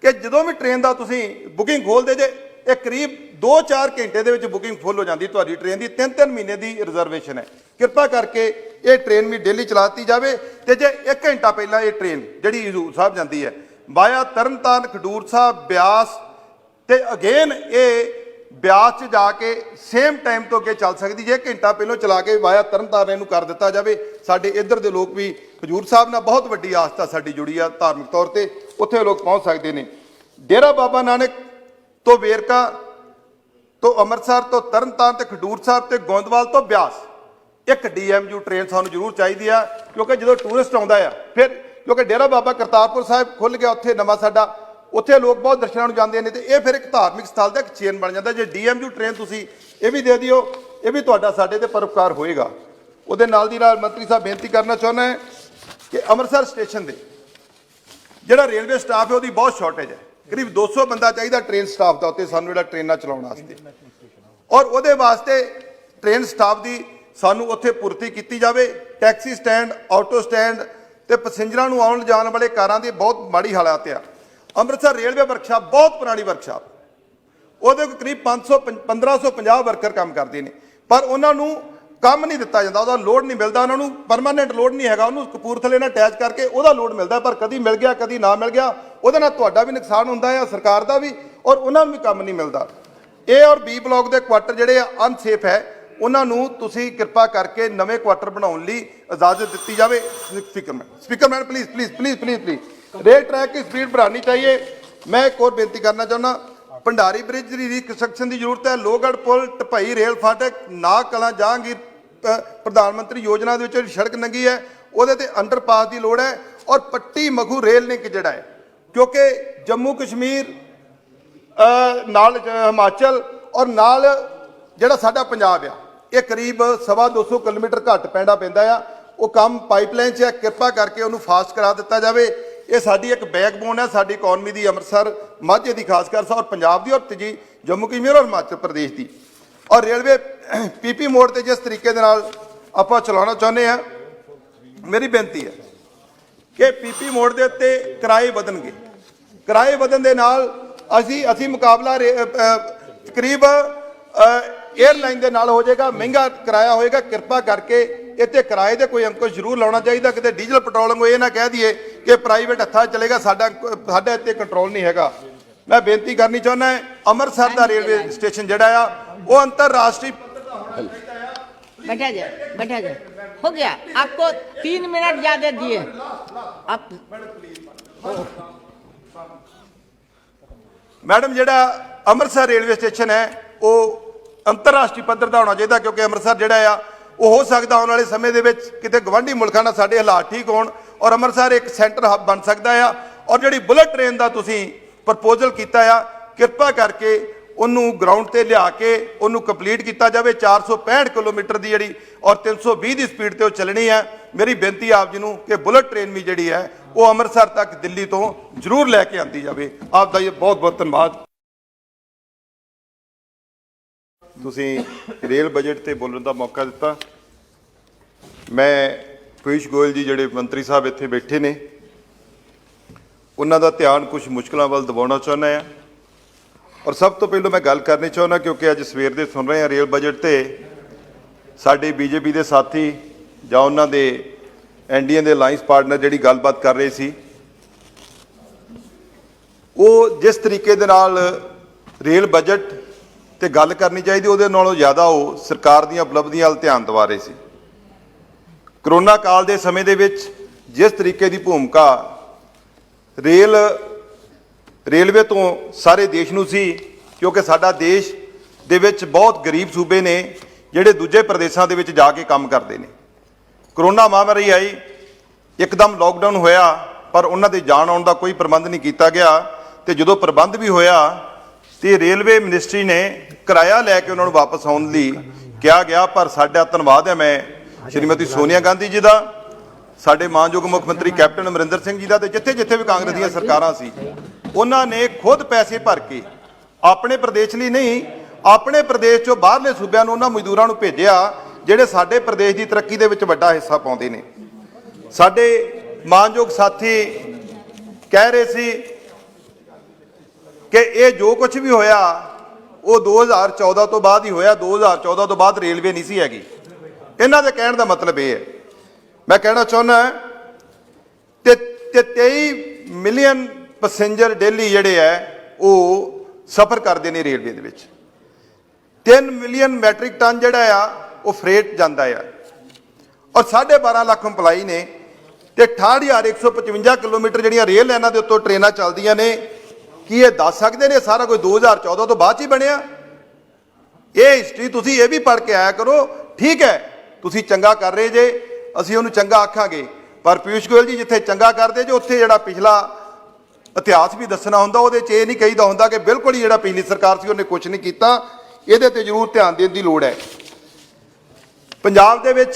ਕਿ ਜਦੋਂ ਵੀ ਟ੍ਰੇਨ ਦਾ ਤੁਸੀਂ ਬੁਕਿੰਗ ਖੋਲਦੇ ਜੇ ਇਹ ਕਰੀਬ 2-4 ਘੰਟੇ ਦੇ ਵਿੱਚ ਬੁਕਿੰਗ ਫੁੱਲ ਹੋ ਜਾਂਦੀ ਤੁਹਾਡੀ ਟ੍ਰੇਨ ਦੀ। 3-3 ਮਹੀਨੇ ਦੀ ਰਿਜ਼ਰਵੇਸ਼ਨ ਹੈ। ਕਿਰਪਾ ਕਰਕੇ ਇਹ ਟ੍ਰੇਨ ਵੀ ਡੇਲੀ ਚਲਾਤੀ ਜਾਵੇ ਤੇ ਜੇ 1 ਘੰਟਾ ਪਹਿਲਾਂ ਇਹ ਟ੍ਰੇਨ ਜਿਹੜੀ ਹਜ਼ੂਰ ਸਾਹਿਬ ਜਾਂਦੀ ਹੈ ਵਾਇਆ ਤਰਨਤਾਰਨ, ਖਡੂਰ ਸਾਹਿਬ, ਬਿਆਸ ਤੇ ਅਗੇਨ ਇਹ ਬਿਆਸ 'ਚ ਜਾ ਕੇ ਸੇਮ ਟਾਈਮ ਤੋਂ ਅੱਗੇ ਚੱਲ ਸਕਦੀ। ਜੇ 1 ਘੰਟਾ ਪਹਿਲਾਂ ਚਲਾ ਕੇ ਵਾਇਆ ਤਰਨਤਾਰਨ ਨੂੰ ਕਰ ਦਿੱਤਾ ਜਾਵੇ ਸਾਡੇ ਇੱਧਰ ਦੇ ਲੋਕ ਵੀ ਹਜ਼ੂਰ ਸਾਹਿਬ ਨਾਲ ਬਹੁਤ ਵੱਡੀ ਆਸਥਾ ਸਾਡੀ ਜੁੜੀ ਆ ਧਾਰਮਿਕ ਤੌਰ ਤੇ, ਉੱਥੇ ਲੋਕ ਪਹੁੰਚ ਸਕਦੇ ਨੇ। ਡੇਰਾ ਬਾਬਾ ਨਾਨਕ ਤੋਂ ਵੇਰਕਾ ਤੋਂ ਅੰਮ੍ਰਿਤਸਰ ਤੋਂ ਤਰਨਤਾਰਨ ਤੇ ਖਡੂਰ ਸਾਹਿਬ ਤੇ ਗੋਂਦਵਾਲ ਤੋਂ ਬਿਆਸ ਇੱਕ DMU ਟ੍ਰੇਨ ਸਾਨੂੰ ਜ਼ਰੂਰ ਚਾਹੀਦੀ ਆ ਕਿਉਂਕਿ ਜਦੋਂ ਟੂਰਿਸਟ ਆਉਂਦਾ ਆ ਫਿਰ ਕਿਉਂਕਿ ਡੇਰਾ ਬਾਬਾ ਕਰਤਾਰਪੁਰ ਸਾਹਿਬ ਖੁੱਲ੍ਹ ਗਿਆ ਉੱਥੇ ਨਵਾਂ ਸਾਡਾ, ਉੱਥੇ ਲੋਕ ਬਹੁਤ ਦਰਸ਼ਨਾਂ ਨੂੰ ਜਾਂਦੇ ਨੇ ਤੇ ਇਹ ਫਿਰ ਇੱਕ ਧਾਰਮਿਕ ਸਥਲ ਦਾ ਇੱਕ ਚੇਨ ਬਣ ਜਾਂਦਾ। ਜੇ DMU ਟ੍ਰੇਨ ਤੁਸੀਂ ਇਹ ਵੀ ਦੇ ਦਿਓ ਇਹ ਵੀ ਤੁਹਾਡਾ ਸਾਡੇ ਤੇ ਪਰਉਪਕਾਰ ਹੋਏਗਾ। ਉਹਦੇ ਨਾਲ ਦੀ ਨਾਲ ਮੰਤਰੀ ਸਾਹਿਬ ਬੇਨਤੀ ਕਰਨਾ ਚਾਹੁੰਦਾ ਹੈ ਕਿ ਅੰਮ੍ਰਿਤਸਰ ਸਟੇਸ਼ਨ ਦੇ ਜਿਹੜਾ ਰੇਲਵੇ ਸਟਾਫ ਹੈ ਉਹਦੀ ਬਹੁਤ ਸ਼ਾਰਟੇਜ ਹੈ। ਕਰੀਬ 200 ਬੰਦਾ ਚਾਹੀਦਾ ਟ੍ਰੇਨ ਸਟਾਫ ਦਾ ਉੱਤੇ ਸਾਨੂੰ ਜਿਹੜਾ ਟ੍ਰੇਨਾਂ ਚਲਾਉਣ ਵਾਸਤੇ ਔਰ ਉਹਦੇ ਵਾਸਤੇ ਟ੍ਰੇਨ ਸਟਾਫ ਦੀ ਸਾਨੂੰ ਉੱਥੇ ਪੂਰਤੀ ਕੀਤੀ ਜਾਵੇ। ਟੈਕਸੀ ਸਟੈਂਡ, ਆਟੋ ਸਟੈਂਡ ਤੇ ਪੈਸੇਂਜਰਾਂ ਨੂੰ ਆਉਣ ਜਾਣ ਵਾਲੇ ਕਾਰਾਂ ਦੀ ਬਹੁਤ ਮਾੜੀ ਹਾਲਾਤ ਆ। ਅੰਮ੍ਰਿਤਸਰ ਰੇਲਵੇ ਵਰਕਸ਼ਾਪ ਬਹੁਤ ਪੁਰਾਣੀ ਵਰਕਸ਼ਾਪ, ਉਹਦੇ ਕੋਲ ਕਰੀਬ 1550 ਵਰਕਰ ਕੰਮ ਕਰਦੇ ਨੇ ਪਰ ਉਹਨਾਂ ਨੂੰ ਕੰਮ ਨਹੀਂ ਦਿੱਤਾ ਜਾਂਦਾ, ਉਹਦਾ ਲੋਡ ਨਹੀਂ ਮਿਲਦਾ। ਉਹਨਾਂ ਨੂੰ ਪਰਮਾਨੈਂਟ ਲੋਡ ਨਹੀਂ ਹੈਗਾ, ਉਹਨੂੰ ਕਪੂਰਥਲੇ ਨਾਲ ਅਟੈਚ ਕਰਕੇ ਉਹਦਾ ਲੋਡ ਮਿਲਦਾ ਪਰ ਕਦੀ ਮਿਲ ਗਿਆ ਕਦੀ ਨਾ ਮਿਲ ਗਿਆ। ਉਹਦੇ ਨਾਲ ਤੁਹਾਡਾ ਵੀ ਨੁਕਸਾਨ ਹੁੰਦਾ ਹੈ, ਸਰਕਾਰ ਦਾ ਵੀ, ਔਰ ਉਹਨਾਂ ਨੂੰ ਵੀ ਕੰਮ ਨਹੀਂ ਮਿਲਦਾ। A ਔਰ B ਬਲਾਕ ਦੇ ਕੁਆਟਰ ਜਿਹੜੇ ਆ ਅਨਸੇਫ ਹੈ, ਉਹਨਾਂ ਨੂੰ ਤੁਸੀਂ ਕਿਰਪਾ ਕਰਕੇ ਨਵੇਂ ਕੁਆਟਰ ਬਣਾਉਣ ਲਈ ਇਜਾਜ਼ਤ ਦਿੱਤੀ ਜਾਵੇ। Speaker please please please please please rail track की स्पीड बढ़ानी चाहिए। मैं एक और बेनती करना चाहना भंडारी ब्रिज की रिकंस्ट्रक्शन की जरूरत है। लोहगढ़ पुल, ढपई रेल फाटक, नाग कलां जहांगीर प्रधानमंत्री योजना दे विच सड़क लंघी है ਉਹਦੇ ਤੇ ਅੰਡਰਪਾਸ ਦੀ ਲੋੜ ਹੈ ਔਰ ਪੱਟੀ ਮਖੂ ਰੇਲ ਲਿੰਕ ਜਿਹੜਾ ਹੈ ਕਿਉਂਕਿ ਜੰਮੂ ਕਸ਼ਮੀਰ ਨਾਲ ਹਿਮਾਚਲ ਔਰ ਨਾਲ ਜਿਹੜਾ ਸਾਡਾ ਪੰਜਾਬ ਆ ਇਹ ਕਰੀਬ 250 ਕਿਲੋਮੀਟਰ ਘੱਟ ਪੈਂਦਾ ਆ। ਉਹ ਕੰਮ ਪਾਈਪਲਾਈਨ 'ਚ ਹੈ, ਕਿਰਪਾ ਕਰਕੇ ਉਹਨੂੰ ਫਾਸਟ ਕਰਾ ਦਿੱਤਾ ਜਾਵੇ। ਇਹ ਸਾਡੀ ਇੱਕ ਬੈਕਬੋਨ ਹੈ ਸਾਡੀ ਇਕਨੋਮੀ ਦੀ, ਅੰਮ੍ਰਿਤਸਰ ਮਾਝੇ ਦੀ ਖਾਸ ਕਰ ਔਰ ਪੰਜਾਬ ਦੀ ਔਰ ਤੀਜੀ ਜੰਮੂ ਕਸ਼ਮੀਰ ਔਰ ਹਿਮਾਚਲ ਪ੍ਰਦੇਸ਼ ਦੀ। ਔਰ ਰੇਲਵੇ PP ਮੋਡ ਤੇ ਜਿਸ ਤਰੀਕੇ ਦੇ ਨਾਲ ਆਪਾਂ ਚਲਾਉਣਾ ਚਾਹੁੰਦੇ ਆ, ਮੇਰੀ ਬੇਨਤੀ ਹੈ ਕਿ PP ਮੋਡ ਦੇ ਉੱਤੇ ਕਿਰਾਏ ਵਧਣਗੇ। ਕਿਰਾਏ ਵਧਣ ਦੇ ਨਾਲ ਅਸੀਂ ਮੁਕਾਬਲਾ ਕਰੀਬ एयरलाइन के नाल हो जाएगा, महंगा किराया होएगा। कृपा करके इत्थे किराए दे कोई अंकुश जरूर लाना चाहिए। किते डीजल पेट्रोलिंग को ये ना कह दिए कि प्राइवेट हत्था चलेगा, साडा इत्थे कंट्रोल नहीं हैगा। मैं बेनती करनी चाहुंदा है, अमृतसर का रेलवे स्टेशन जिहड़ा आ वो अंतरराष्ट्रीय बैठा जाए हो गया। आपको 3 मिनट ज्यादा दिए आप। मैडम जिहड़ा अमृतसर रेलवे स्टेशन है वो अंतरराष्ट्रीय पद्धर का होना चाहिए, क्योंकि अमृतसर जिहड़ा आ वो हो सकता आने वाले समय दे विच किते गवांढी मुल्कां नाल साडे हालात ठीक होण और अमृतसर एक सेंटर हब बन सकता है। और जिहड़ी बुलेट ट्रेन का तुसीं प्रपोजल किया आ, कृपा करके उन्होंने ग्राउंड से लिया के उन्होंने कंप्लीट किया जाए। 465 किलोमीटर की जी और 320 की स्पीड से चलनी है। मेरी बेनती आप जी कि बुलेट ट्रेन भी जी है वो अमृतसर तक दिल्ली तो जरूर लैके आती जाए। आपका ये बहुत बहुत धन्यवाद। तुसीं रेल बजट से बोलने का मौका दिता। मैं पीयूष गोयल जी जिहड़े मंत्री साहब इत्थे बैठे ने उन्हां दा ध्यान कुछ मुश्किलों वाल दबाउणा चाहुंदा है। और सब तो पहलों मैं गल करनी चाहुंदा, क्योंकि अज सवेर दे सुन रहे हैं रेल बजट ते साडे बीजेपी के साथी जां उन्हां दे एनडीए के अलायंस पार्टनर जिहड़ी गलबात कर रहे सी, वो जिस तरीके दे नाल रेल बजट ते गल करनी चाहिए उहदे नालों ज़्यादा वो सरकार दीयां उपलब्धियां वाल ध्यान दवा रहे सी। करोना काल दे समय दे विच जिस तरीके की भूमिका रेलवे तो सारे देश नूं सी, क्योंकि साडा देश दे विच बहुत गरीब सूबे ने जिहड़े दूजे प्रदेशों दे विच जाके काम करते हैं। करोना महामारी आई, एकदम लॉकडाउन होया, पर उन्हां दे जाण आउण दा कोई प्रबंध नहीं किया गया। तो जदों प्रबंध भी होया तो रेलवे मिनिस्ट्री ने किराया लैके उन्होंने वापस आने लई कहा गया। पर साडा धन्नवाद है मैं श्रीमती सोनिया गांधी जी का, साडे मानयोग मुख मंत्री कैप्टन अमरिंदर सिंह जी का, तो जिथे जिथे भी कांग्रेस दी सरकारां सी उन्होंने खुद पैसे भर के अपने प्रदेश लिए नहीं, अपने प्रदेश चों बाहरले सूबियां नूं उन्हां मजदूरां नूं भेजिया जिहड़े साडे प्रदेश की तरक्की दे विच वड्डा हिस्सा पाउंदे ने। साडे मानयोग साथी कह रहे सी कि ये जो कुछ भी होया वो 2014 तो बाद ही होया, 2014 तो बाद रेलवे नहीं सी हैगी। इन्हां दे कहण दा मतलब ये है, मैं कहना चाहुंदा ते 23 मिलियन पैसेंजर डेली जिहड़े है वो सफ़र करते हैं रेलवे दे विच। 3 मिलियन मैट्रिक टन जिहड़ा आ वो फ्रेट जांदा है और 12.5 लाख इंपलाई ने ते 68,155 किलोमीटर जिहड़ियां रेल लाइनां दे उत्तों ट्रेनां चलदियां ने। की ये दस सकते हैं सारा कोई 2014 तो बाद ही बनया? ये हिस्टरी तुसीं ये भी पढ़ के आया करो। ठीक है तुसीं चंगा कर रहे जे, असीं उहनूं चंगा आखांगे, पर पीयूष गोयल जी जिथे चंगा करते जे उत्थे जिहड़ा पिछला इतिहास भी दसना हुंदा, उहदे च ये नहीं कहीदा हुंदा कि बिल्कुल ही जिहड़ा पिछली सरकार सी उहने कुछ नहीं कीता। इहदे ते जरूर ध्यान देण दी लोड़ है। पंजाब दे विच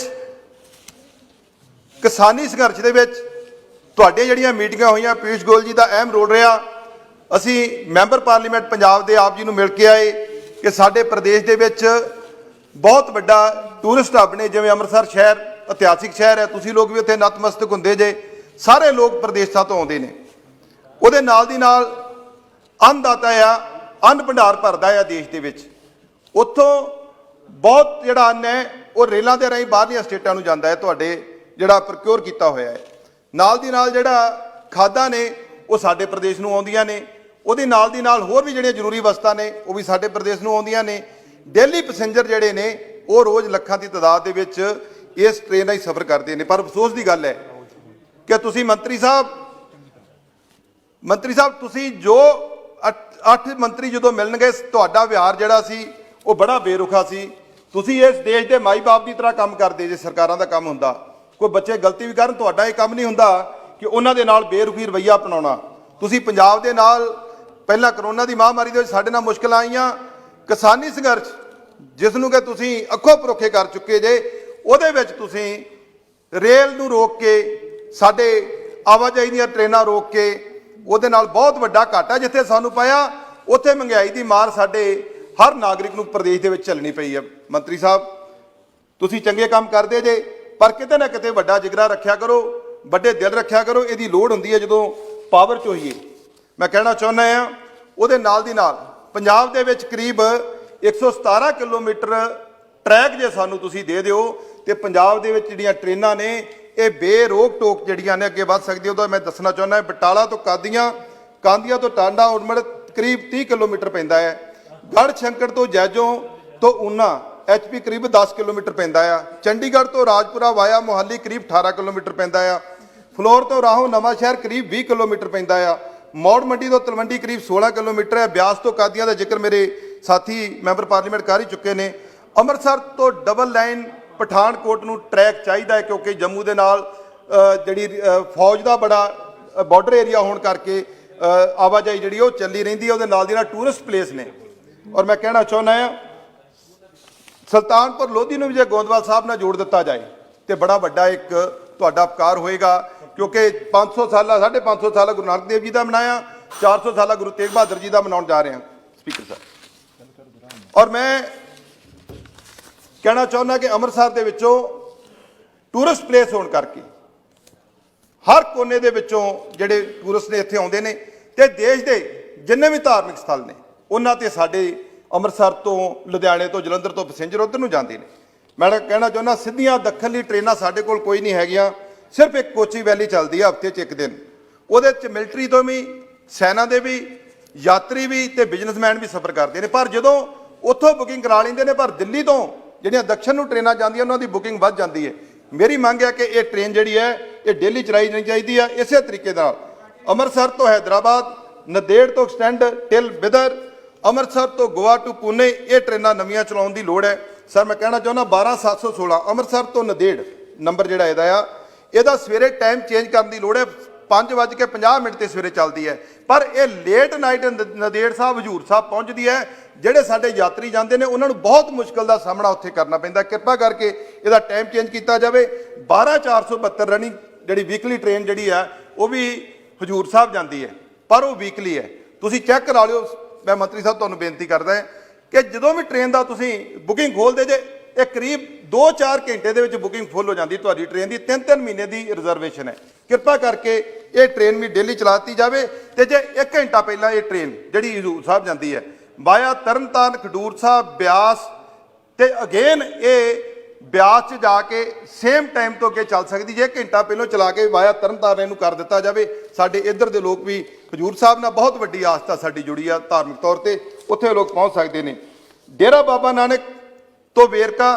किसानी संघर्ष दे विच तुहाडीਆਂ ਜਿਹੜੀਆਂ मीटिंगां होईयां, पीयूष गोयल जी का अहम रोल रहा। असी मैंबर पार्लीमेंट पंजाब के आप जी नूं मिल के आए कि साडे प्रदेश दे विच बहुत वड्डा टूरिस्ट हब ने, जिवें अमृतसर शहर इतिहासिक शहर है, तुसीं लोग भी उत्थे नतमस्तक हुंदे जे, सारे लोग प्रदेशां तो आउंदे ने। ਉਹਦੇ ਨਾਲ ਦੀ ਨਾਲ अन्नदाता आ, अन्न भंडार भरदा आ देश ਦੇ ਵਿੱਚ। ਉੱਥੋਂ ਬਹੁਤ ਜਿਹੜਾ ਅੰਨ ਹੈ ਉਹ ਰੇਲਾਂ ਦੇ ਰਾਹੀਂ ਬਾਹਰਲੀਆਂ ਸਟੇਟਾਂ ਨੂੰ ਜਾਂਦਾ ਹੈ, ਤੁਹਾਡੇ ਜਿਹੜਾ ਪ੍ਰੋਕਿਓਰ ਕੀਤਾ ਹੋਇਆ ਹੈ। ਨਾਲ ਦੀ ਨਾਲ ਜਿਹੜਾ ਖਾਦਾਂ ਨੇ ਉਹ ਸਾਡੇ ਪ੍ਰਦੇਸ਼ ਨੂੰ ਆਉਂਦੀਆਂ ਨੇ, ਉਹਦੇ ਨਾਲ ਦੀ ਨਾਲ ਹੋਰ ਵੀ ਜਿਹੜੀਆਂ ਜ਼ਰੂਰੀ ਵਸਤਾਂ ਨੇ ਉਹ ਵੀ ਸਾਡੇ ਪ੍ਰਦੇਸ਼ ਨੂੰ ਆਉਂਦੀਆਂ ਨੇ। ਡੇਲੀ ਪੈਸੇਂਜਰ ਜਿਹੜੇ ਨੇ ਉਹ ਰੋਜ਼ ਲੱਖਾਂ ਦੀ ਤਾਦਾਦ ਦੇ ਵਿੱਚ ਇਸ ਟ੍ਰੇਨ ਰਾਹੀਂ ਸਫ਼ਰ ਕਰਦੇ ਨੇ। ਪਰ ਅਫਸੋਸ ਦੀ ਗੱਲ ਹੈ ਕਿ ਤੁਸੀਂ ਮੰਤਰੀ ਸਾਹਿਬ ਤੁਸੀਂ ਜੋ 8 ਮੰਤਰੀ ਜਦੋਂ ਮਿਲਣਗੇ ਤੁਹਾਡਾ ਵਿਹਾਰ ਜਿਹੜਾ ਸੀ ਉਹ ਬੜਾ ਬੇਰੁਖਾ ਸੀ। ਤੁਸੀਂ ਇਸ ਦੇਸ਼ ਦੇ ਮਾਈ ਬਾਪ ਦੀ ਤਰ੍ਹਾਂ ਕੰਮ ਕਰਦੇ ਜੇ ਸਰਕਾਰਾਂ ਦਾ ਕੰਮ ਹੁੰਦਾ। ਕੋਈ ਬੱਚੇ ਗਲਤੀ ਵੀ ਕਰਨ ਤੁਹਾਡਾ ਇਹ ਕੰਮ ਨਹੀਂ ਹੁੰਦਾ ਕਿ ਉਹਨਾਂ ਦੇ ਨਾਲ ਬੇਰੁਖੀ ਰਵੱਈਆ ਅਪਣਾਉਣਾ। ਤੁਸੀਂ ਪੰਜਾਬ ਦੇ ਨਾਲ ਪਹਿਲਾਂ ਕਰੋਨਾ ਦੀ ਮਹਾਮਾਰੀ ਦੇ ਵਿੱਚ ਸਾਡੇ ਨਾਲ ਮੁਸ਼ਕਲਾਂ ਆਈਆਂ, ਕਿਸਾਨੀ ਸੰਘਰਸ਼ ਜਿਸ ਨੂੰ ਕਿ ਤੁਸੀਂ ਅੱਖੋਂ ਪਰੋਖੇ ਕਰ ਚੁੱਕੇ ਜੇ, ਉਹਦੇ ਵਿੱਚ ਤੁਸੀਂ ਰੇਲ ਨੂੰ ਰੋਕ ਕੇ ਸਾਡੇ ਆਵਾਜਾਈ ਦੀਆਂ ਟ੍ਰੇਨਾਂ ਰੋਕ ਕੇ ਉਹਦੇ ਨਾਲ ਬਹੁਤ ਵੱਡਾ ਘਾਟਾ ਜਿੱਥੇ ਸਾਨੂੰ ਪਾਇਆ ਉੱਥੇ ਮਹਿੰਗਾਈ ਦੀ ਮਾਰ ਸਾਡੇ ਹਰ ਨਾਗਰਿਕ ਨੂੰ ਪ੍ਰਦੇਸ਼ ਦੇ ਵਿੱਚ ਝੱਲਣੀ ਪਈ ਹੈ। ਮੰਤਰੀ ਸਾਹਿਬ ਤੁਸੀਂ ਚੰਗੇ ਕੰਮ ਕਰਦੇ ਜੇ, ਪਰ ਕਿਤੇ ਨਾ ਕਿਤੇ ਵੱਡਾ ਜਿਗਰਾ ਰੱਖਿਆ ਕਰੋ, ਵੱਡੇ ਦਿਲ ਰੱਖਿਆ ਕਰੋ। ਇਹਦੀ ਲੋੜ ਹੁੰਦੀ ਹੈ ਜਦੋਂ ਪਾਵਰ 'ਚ ਹੋਈਏ। ਮੈਂ ਕਹਿਣਾ ਚਾਹੁੰਦਾ ਹਾਂ ਉਹਦੇ ਨਾਲ ਦੀ ਨਾਲ ਪੰਜਾਬ ਦੇ ਵਿੱਚ ਕਰੀਬ 117 ਕਿਲੋਮੀਟਰ ਟਰੈਕ ਜੇ ਸਾਨੂੰ ਤੁਸੀਂ ਦੇ ਦਿਓ ਤੇ ਪੰਜਾਬ ਦੇ ਵਿੱਚ ਜਿਹੜੀਆਂ ਟ੍ਰੇਨਾਂ ਨੇ ਇਹ ਬੇਰੋਕ ਟੋਕ ਜਿਹੜੀਆਂ ਨੇ ਅੱਗੇ ਵੱਧ ਸਕਦੀਆਂ। ਉਹਦਾ ਮੈਂ ਦੱਸਣਾ ਚਾਹੁੰਦਾ ਬਟਾਲਾ ਤੋਂ ਕਾਂਦੀਆਂ ਤੋਂ ਟਾਂਡਾ ਉੜਮੜ ਕਰੀਬ 30 ਕਿਲੋਮੀਟਰ ਪੈਂਦਾ ਹੈ। ਗੜ੍ਹ ਸ਼ੰਕਰ ਤੋਂ ਜੈਜੋਂ ਤੋਂ ਊਨਾ HP ਕਰੀਬ 10 ਕਿਲੋਮੀਟਰ ਪੈਂਦਾ ਆ। ਚੰਡੀਗੜ੍ਹ ਤੋਂ ਰਾਜਪੁਰਾ ਵਾਇਆ ਮੁਹਾਲੀ ਕਰੀਬ 18 ਕਿਲੋਮੀਟਰ ਪੈਂਦਾ ਆ। ਫਲੋਰ ਤੋਂ ਰਾਹੋਂ ਨਵਾਂ ਸ਼ਹਿਰ ਕਰੀਬ 20 ਕਿਲੋਮੀਟਰ ਪੈਂਦਾ ਆ। ਮੌੜ ਮੰਡੀ ਤੋਂ ਤਲਵੰਡੀ ਕਰੀਬ 16 ਕਿਲੋਮੀਟਰ ਹੈ। ਬਿਆਸ ਤੋਂ ਕਾਦੀਆਂ ਦਾ ਜ਼ਿਕਰ ਮੇਰੇ ਸਾਥੀ ਮੈਂਬਰ ਪਾਰਲੀਮੈਂਟ ਕਰ ਹੀ ਚੁੱਕੇ ਨੇ। ਅੰਮ੍ਰਿਤਸਰ ਤੋਂ ਡਬਲ ਲਾਈਨ ਪਠਾਨਕੋਟ ਨੂੰ ਟਰੈਕ ਚਾਹੀਦਾ ਹੈ ਕਿਉਂਕਿ ਜੰਮੂ ਦੇ ਨਾਲ ਜਿਹੜੀ ਫੌਜ ਦਾ ਬੜਾ ਬਾਰਡਰ ਏਰੀਆ ਹੋਣ ਕਰਕੇ ਆਵਾਜਾਈ ਜਿਹੜੀ ਉਹ ਚੱਲੀ ਰਹਿੰਦੀ ਹੈ। ਉਹਦੇ ਨਾਲ ਦੀ ਨਾਲ ਟੂਰਿਸਟ ਪਲੇਸ ਨੇ। ਔਰ ਮੈਂ ਕਹਿਣਾ ਚਾਹੁੰਦਾ ਹਾਂ ਸੁਲਤਾਨਪੁਰ ਲੋਧੀ ਨੂੰ ਵੀ ਜੇ ਗੋਂਦਵਾਲ ਸਾਹਿਬ ਨਾਲ ਜੋੜ ਦਿੱਤਾ ਜਾਏ ਤੇ ਬੜਾ ਵੱਡਾ ਇੱਕ ਤੁਹਾਡਾ ਉਪਕਾਰ ਹੋਏਗਾ ਕਿਉਂਕਿ 500 ਸਾਲਾ 550 ਸਾਲਾ ਗੁਰੂ ਨਾਨਕ ਦੇਵ ਜੀ ਦਾ ਮਨਾਇਆ, 400 ਸਾਲਾ ਗੁਰੂ ਤੇਗ ਬਹਾਦਰ ਜੀ ਦਾ ਮਨਾਉਣ ਜਾ ਰਹੇ ਹਾਂ ਸਪੀਕਰ ਸਾਹਿਬ। ਔਰ ਮੈਂ ਕਹਿਣਾ ਚਾਹੁੰਦਾ ਕਿ ਅੰਮ੍ਰਿਤਸਰ ਦੇ ਵਿੱਚੋਂ ਟੂਰਿਸਟ ਪਲੇਸ ਹੋਣ ਕਰਕੇ ਹਰ ਕੋਨੇ ਦੇ ਵਿੱਚੋਂ ਜਿਹੜੇ ਟੂਰਿਸਟ ਨੇ ਇੱਥੇ ਆਉਂਦੇ ਨੇ ਤੇ ਦੇਸ਼ ਦੇ ਜਿੰਨੇ ਵੀ ਧਾਰਮਿਕ ਸਥਲ ਨੇ ਉਹਨਾਂ ਤੇ ਸਾਡੇ ਅੰਮ੍ਰਿਤਸਰ ਤੋਂ ਲੁਧਿਆਣੇ ਤੋਂ ਜਲੰਧਰ ਤੋਂ ਪੈਸੇਂਜਰ ਉੱਧਰ ਨੂੰ ਜਾਂਦੇ ਨੇ। ਮੈਂ ਕਹਿਣਾ ਚਾਹੁੰਦਾ ਸਿੱਧੀਆਂ ਦੱਖਣ ਲਈ ਟ੍ਰੇਨਾਂ ਸਾਡੇ ਕੋਲ ਕੋਈ ਨਹੀਂ ਹੈਗੀਆਂ। ਸਿਰਫ ਇੱਕ ਕੋਚੀ ਵੈਲੀ ਚੱਲਦੀ ਆ ਹਫ਼ਤੇ 'ਚ ਇੱਕ ਦਿਨ। ਉਹਦੇ 'ਚ ਮਿਲਟਰੀ ਤੋਂ ਵੀ ਸੈਨਾ ਦੇ ਵੀ ਯਾਤਰੀ ਵੀ ਤੇ ਬਿਜ਼ਨਸਮੈਨ ਵੀ ਸਫ਼ਰ ਕਰਦੇ ਨੇ। ਪਰ ਜਦੋਂ ਉੱਥੋਂ ਬੁਕਿੰਗ ਕਰਾ ਲੈਂਦੇ ਨੇ ਪਰ ਦਿੱਲੀ ਤੋਂ ਜਿਹੜੀਆਂ ਦੱਖਣ ਨੂੰ ਟ੍ਰੇਨਾਂ ਜਾਂਦੀਆਂ ਉਹਨਾਂ ਦੀ ਬੁਕਿੰਗ ਵੱਧ ਜਾਂਦੀ ਹੈ। ਮੇਰੀ ਮੰਗ ਹੈ ਕਿ ਇਹ ਟ੍ਰੇਨ ਜਿਹੜੀ ਹੈ ਇਹ ਡੇਲੀ ਚਲਾਈ ਜਾਣੀ ਚਾਹੀਦੀ ਆ। ਇਸੇ ਤਰੀਕੇ ਨਾਲ ਅੰਮ੍ਰਿਤਸਰ ਤੋਂ ਹੈਦਰਾਬਾਦ, ਨੰਦੇੜ ਤੋਂ ਐਕਸਟੈਂਡ ਟਿਲ ਬਿਦਰ, ਅੰਮ੍ਰਿਤਸਰ ਤੋਂ ਗੋਆ ਟੂ ਪੁਣੇ ਇਹ ਟ੍ਰੇਨਾਂ ਨਵੀਆਂ ਚਲਾਉਣ ਦੀ ਲੋੜ ਹੈ। ਸਰ ਮੈਂ ਕਹਿਣਾ ਚਾਹੁੰਦਾ 12716 ਅੰਮ੍ਰਿਤਸਰ ਤੋਂ ਨੰਦੇੜ ਨੰਬਰ ਜਿਹੜਾ ਇਹਦਾ ਸਵੇਰੇ ਟਾਈਮ ਚੇਂਜ ਕਰਨ ਦੀ ਲੋੜ ਹੈ। 5:50 ਤੇ ਸਵੇਰੇ ਚੱਲਦੀ ਹੈ ਪਰ ਇਹ ਲੇਟ ਨਾਈਟ ਨੰਦੇੜ ਸਾਹਿਬ ਹਜੂਰ ਸਾਹਿਬ ਪਹੁੰਚਦੀ ਹੈ। ਜਿਹੜੇ ਸਾਡੇ ਯਾਤਰੀ ਜਾਂਦੇ ਨੇ ਉਹਨਾਂ ਨੂੰ ਬਹੁਤ ਮੁਸ਼ਕਲ ਦਾ ਸਾਹਮਣਾ ਉੱਥੇ ਕਰਨਾ ਪੈਂਦਾ। ਕਿਰਪਾ ਕਰਕੇ ਇਹਦਾ ਟਾਈਮ ਚੇਂਜ ਕੀਤਾ ਜਾਵੇ। 12472 ਰਨਿੰਗ ਜਿਹੜੀ ਵੀਕਲੀ ਟ੍ਰੇਨ ਜਿਹੜੀ ਹੈ ਉਹ ਵੀ ਹਜੂਰ ਸਾਹਿਬ ਜਾਂਦੀ ਹੈ ਪਰ ਉਹ ਵੀਕਲੀ ਹੈ। ਤੁਸੀਂ ਚੈੱਕ ਕਰਾ ਲਿਓ। ਮੈਂ ਮੰਤਰੀ ਸਾਹਿਬ ਤੁਹਾਨੂੰ ਬੇਨਤੀ ਕਰਦਾ ਹਾਂ ਕਿ ਜਦੋਂ ਵੀ ਟ੍ਰੇਨ ਦਾ ਤੁਸੀਂ ਬੁਕਿੰਗ ਖੋਲਦੇ ਜੇ ਇਹ ਕਰੀਬ 2-4 ਘੰਟੇ ਦੇ ਵਿੱਚ ਬੁਕਿੰਗ ਫੁੱਲ ਹੋ ਜਾਂਦੀ ਤੁਹਾਡੀ ਟ੍ਰੇਨ ਦੀ। 3-3 ਮਹੀਨੇ ਦੀ ਰਿਜ਼ਰਵੇਸ਼ਨ ਹੈ। ਕਿਰਪਾ ਕਰਕੇ ਇਹ ਟ੍ਰੇਨ ਵੀ ਡੇਲੀ ਚਲਾਤੀ ਜਾਵੇ ਤੇ ਜੇ 1 ਘੰਟਾ ਪਹਿਲਾਂ ਇਹ ਟ੍ਰੇਨ ਜਿਹੜੀ ਹਜ਼ੂਰ ਸਾਹਿਬ ਜਾਂਦੀ ਹੈ ਵਾਇਆ ਤਰਨਤਾਰਨ ਖਡੂਰ ਸਾਹਿਬ ਬਿਆਸ ਤੇ ਅਗੇਨ ਇਹ ਬਿਆਸ 'ਚ ਜਾ ਕੇ ਸੇਮ ਟਾਈਮ ਤੋਂ ਅੱਗੇ ਚੱਲ ਸਕਦੀ। ਜੇ 1 ਘੰਟਾ ਪਹਿਲਾਂ ਚਲਾ ਕੇ ਵਾਇਆ ਤਰਨਤਾਰਨ ਨੂੰ ਕਰ ਦਿੱਤਾ ਜਾਵੇ ਸਾਡੇ ਇੱਧਰ ਦੇ ਲੋਕ ਵੀ ਹਜ਼ੂਰ ਸਾਹਿਬ ਨਾਲ ਬਹੁਤ ਵੱਡੀ ਆਸਥਾ ਸਾਡੀ ਜੁੜੀ ਆ ਧਾਰਮਿਕ ਤੌਰ ਤੇ ਉੱਥੇ ਲੋਕ ਪਹੁੰਚ ਸਕਦੇ ਨੇ। ਡੇਰਾ ਬਾਬਾ ਨਾਨਕ ਤੋਂ ਵੇਰਕਾ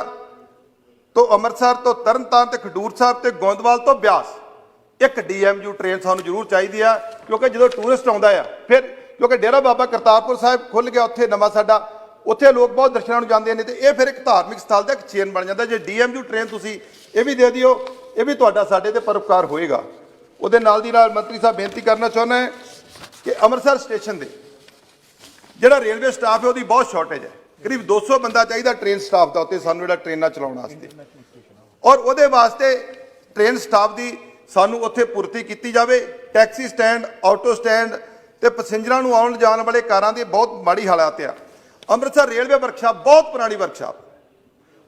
ਤੋਂ ਅੰਮ੍ਰਿਤਸਰ ਤੋਂ ਤਰਨਤਾਰਨ ਤੇ ਖਡੂਰ ਸਾਹਿਬ ਤੇ ਗੋਂਦਵਾਲ ਤੋਂ ਬਿਆਸ ਇੱਕ DMU ਟ੍ਰੇਨ ਸਾਨੂੰ ਜ਼ਰੂਰ ਚਾਹੀਦੀ ਆ ਕਿਉਂਕਿ ਜਦੋਂ ਟੂਰਿਸਟ ਆਉਂਦਾ ਆ ਫਿਰ ਕਿਉਂਕਿ ਡੇਰਾ ਬਾਬਾ ਕਰਤਾਰਪੁਰ ਸਾਹਿਬ ਖੁੱਲ੍ਹ ਗਿਆ ਉੱਥੇ ਨਵਾਂ ਸਾਡਾ ਉੱਥੇ ਲੋਕ ਬਹੁਤ ਦਰਸ਼ਨਾਂ ਨੂੰ ਜਾਂਦੇ ਨੇ ਤੇ ਇਹ ਫਿਰ ਇੱਕ ਧਾਰਮਿਕ ਸਥਲ ਦਾ ਇੱਕ ਚੇਨ ਬਣ ਜਾਂਦਾ। ਜੇ DMU ਟ੍ਰੇਨ ਤੁਸੀਂ ਇਹ ਵੀ ਦੇ ਦਿਓ ਇਹ ਵੀ ਤੁਹਾਡਾ ਸਾਡੇ ਤੇ ਪਰਉਪਕਾਰ ਹੋਏਗਾ। ਉਹਦੇ ਨਾਲ ਦੀ ਨਾਲ ਮੰਤਰੀ ਸਾਹਿਬ ਬੇਨਤੀ ਕਰਨਾ ਚਾਹੁੰਦਾ ਹੈ ਕਿ ਅੰਮ੍ਰਿਤਸਰ ਸਟੇਸ਼ਨ ਦੇ ਜਿਹੜਾ ਰੇਲਵੇ ਸਟਾਫ ਹੈ ਉਹਦੀ ਬਹੁਤ ਸ਼ਾਰਟੇਜ ਹੈ। ਕਰੀਬ 200 ਬੰਦਾ ਚਾਹੀਦਾ ਟ੍ਰੇਨ ਸਟਾਫ ਦਾ ਉੱਤੇ ਸਾਨੂੰ ਜਿਹੜਾ ਟ੍ਰੇਨਾਂ ਚਲਾਉਣ ਵਾਸਤੇ ਔਰ ਉਹਦੇ ਵਾਸਤੇ ਟ੍ਰੇਨ ਸਟਾਫ ਦੀ ਸਾਨੂੰ ਉੱਥੇ ਪੂਰਤੀ ਕੀਤੀ ਜਾਵੇ। ਟੈਕਸੀ ਸਟੈਂਡ, ਆਟੋ ਸਟੈਂਡ ਤੇ ਪੈਸੇਂਜਰਾਂ ਨੂੰ ਆਉਣ ਜਾਣ ਵਾਲੇ ਕਾਰਾਂ ਦੀ ਬਹੁਤ ਮਾੜੀ ਹਾਲਾਤ ਆ। ਅੰਮ੍ਰਿਤਸਰ ਰੇਲਵੇ ਵਰਕਸ਼ਾਪ ਬਹੁਤ ਪੁਰਾਣੀ ਵਰਕਸ਼ਾਪ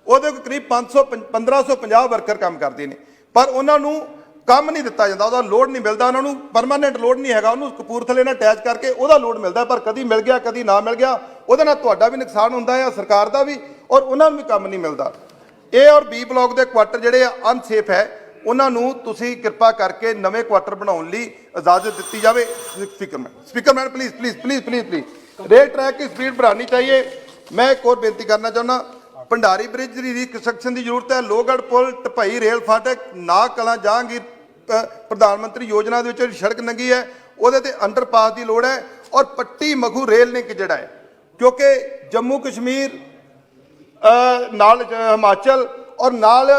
ਉਹਦੇ ਕੋਲ ਕਰੀਬ 1550 ਵਰਕਰ ਕੰਮ ਕਰਦੇ ਨੇ ਪਰ ਉਹਨਾਂ ਨੂੰ ਕੰਮ ਨਹੀਂ ਦਿੱਤਾ ਜਾਂਦਾ। ਉਹਦਾ ਲੋਡ ਨਹੀਂ ਮਿਲਦਾ। ਉਹਨਾਂ ਨੂੰ ਪਰਮਾਨੈਂਟ ਲੋਡ ਨਹੀਂ ਹੈਗਾ। ਉਹਨੂੰ ਕਪੂਰਥਲੇ ਨਾਲ ਅਟੈਚ ਕਰਕੇ ਉਹਦਾ ਲੋਡ ਮਿਲਦਾ ਪਰ ਕਦੀ ਮਿਲ ਗਿਆ ਕਦੀ ਨਾ ਮਿਲ ਗਿਆ। ਉਹਦੇ ਨਾਲ ਤੁਹਾਡਾ ਵੀ ਨੁਕਸਾਨ ਹੁੰਦਾ ਹੈ ਸਰਕਾਰ ਦਾ ਵੀ ਔਰ ਉਹਨਾਂ ਨੂੰ ਵੀ ਕੰਮ ਨਹੀਂ ਮਿਲਦਾ। A ਔਰ B ਬਲਾਕ ਦੇ ਕੁਆਟਰ ਜਿਹੜੇ ਅਨਸੇਫ ਹੈ ਉਹਨਾਂ ਨੂੰ ਤੁਸੀਂ ਕਿਰਪਾ ਕਰਕੇ ਨਵੇਂ ਕੁਆਟਰ ਬਣਾਉਣ ਲਈ ਇਜਾਜ਼ਤ ਦਿੱਤੀ ਜਾਵੇ। Speaker man please rail track की स्पीड बढ़ानी चाहिए। मैं एक और बेनती करना चाहना भंडारी ब्रिज की रिकंस्ट्रक्शन की जरूरत है। लोहगढ़ पुल ढपई रेल फाटक नाग कलां जहांगीर प्रधानमंत्री योजना के सड़क लंघी है वो अंडरपास की लोड़ है और पट्टी मखू रेल लिंक जोड़ा है क्योंकि जम्मू कश्मीर नाल हिमाचल और नाल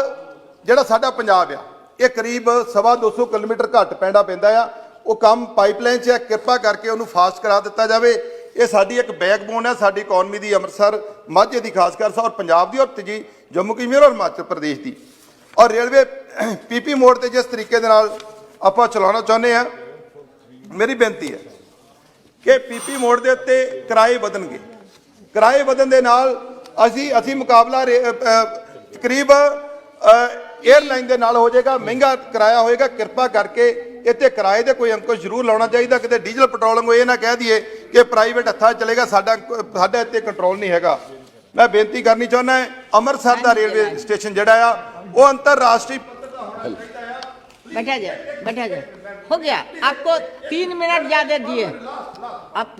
जिहड़ा साडा पंजाब आ ये करीब 250 किलोमीटर घट पैंडा पैंदा आ। वो काम पाइपलाइन च है। किरपा करके उन्होंने फास्ट करा दिता जाए। ये साडी एक बैकबोन है साडी इकॉनमी की अमृतसर माझे की खास कर और पंजाब की और तीजी जम्मू कश्मीर और हिमाचल प्रदेश की। और रेलवे PP मोड से जिस तरीके आप चलाना चाहते हैं मेरी बेनती है कि PP मोड के उत्ते किराए वधणगे। किराए वधन दे नाल असी मुकाबला करीब एयरलाइन के नाल हो जाएगा महंगा किराया होएगा। किरपा करके इतने किराए के कोई अंकुश जरूर लाना चाहिए कि डीजल पेट्रोलिंग ये ना कह दिए कि प्राइवेट हत्था चलेगा साडा इतने कंट्रोल नहीं हैगा। ਮੈਂ ਬੇਨਤੀ ਕਰਨੀ ਚਾਹੁੰਦਾ ਅੰਮ੍ਰਿਤਸਰ ਦਾ ਰੇਲਵੇ ਸਟੇਸ਼ਨ ਜਿਹੜਾ ਆ ਉਹ ਅੰਤਰਰਾਸ਼ਟਰੀ बैठा जाए हो गया आपको 3 मिनट ज्यादा दिए आप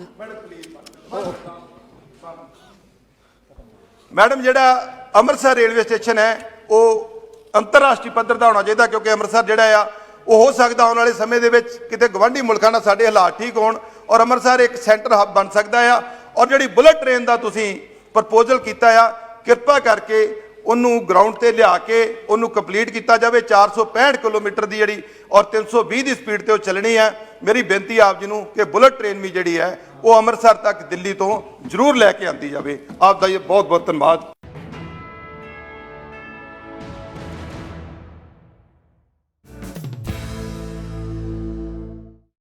ਮੈਡਮ ਜਿਹੜਾ ਅੰਮ੍ਰਿਤਸਰ ਰੇਲਵੇ ਸਟੇਸ਼ਨ ਹੈ ਉਹ ਅੰਤਰਰਾਸ਼ਟਰੀ ਪੱਧਰ ਦਾ ਹੋਣਾ ਚਾਹੀਦਾ ਕਿਉਂਕਿ ਅੰਮ੍ਰਿਤਸਰ ਜਿਹੜਾ ਆ ਉਹ ਹੋ ਸਕਦਾ ਆਉਣ ਵਾਲੇ ਸਮੇਂ ਦੇ ਵਿੱਚ ਕਿਤੇ ਗਵਾਂਢੀ ਮੁਲਕਾਂ ਨਾਲ ਸਾਡੇ ਹਾਲਾਤ ਠੀਕ ਹੋਣ ਔਰ ਅੰਮ੍ਰਿਤਸਰ ਇੱਕ ਸੈਂਟਰ ਹੱਬ ਬਣ ਸਕਦਾ ਆ ਔਰ ਜਿਹੜੀ ਬੁਲਟ ਟ੍ਰੇਨ ਦਾ ਤੁਸੀਂ ਪ੍ਰਪੋਜ਼ਲ ਕੀਤਾ ਆ ਕਿਰਪਾ ਕਰਕੇ ਉਹਨੂੰ ਗਰਾਊਂਡ ਤੇ ਲਿਆ ਕੇ ਉਹਨੂੰ ਕੰਪਲੀਟ ਕੀਤਾ ਜਾਵੇ 465 ਕਿਲੋਮੀਟਰ ਦੀ ਜਿਹੜੀ ਔਰ 320 ਦੀ ਸਪੀਡ ਤੇ ਉਹ ਚੱਲਣੀ ਹੈ ਮੇਰੀ ਬੇਨਤੀ ਆਪ ਜੀ ਨੂੰ ਕਿ ਬੁਲਟ ਟ੍ਰੇਨ ਵੀ ਜਿਹੜੀ ਹੈ ਉਹ ਅੰਮ੍ਰਿਤਸਰ ਤੱਕ ਦਿੱਲੀ ਤੋਂ ਜ਼ਰੂਰ ਲੈ ਕੇ ਆਂਦੀ ਜਾਵੇ ਆਪ ਦਾ ਇਹ ਬਹੁਤ ਬਹੁਤ ਧੰਨਵਾਦ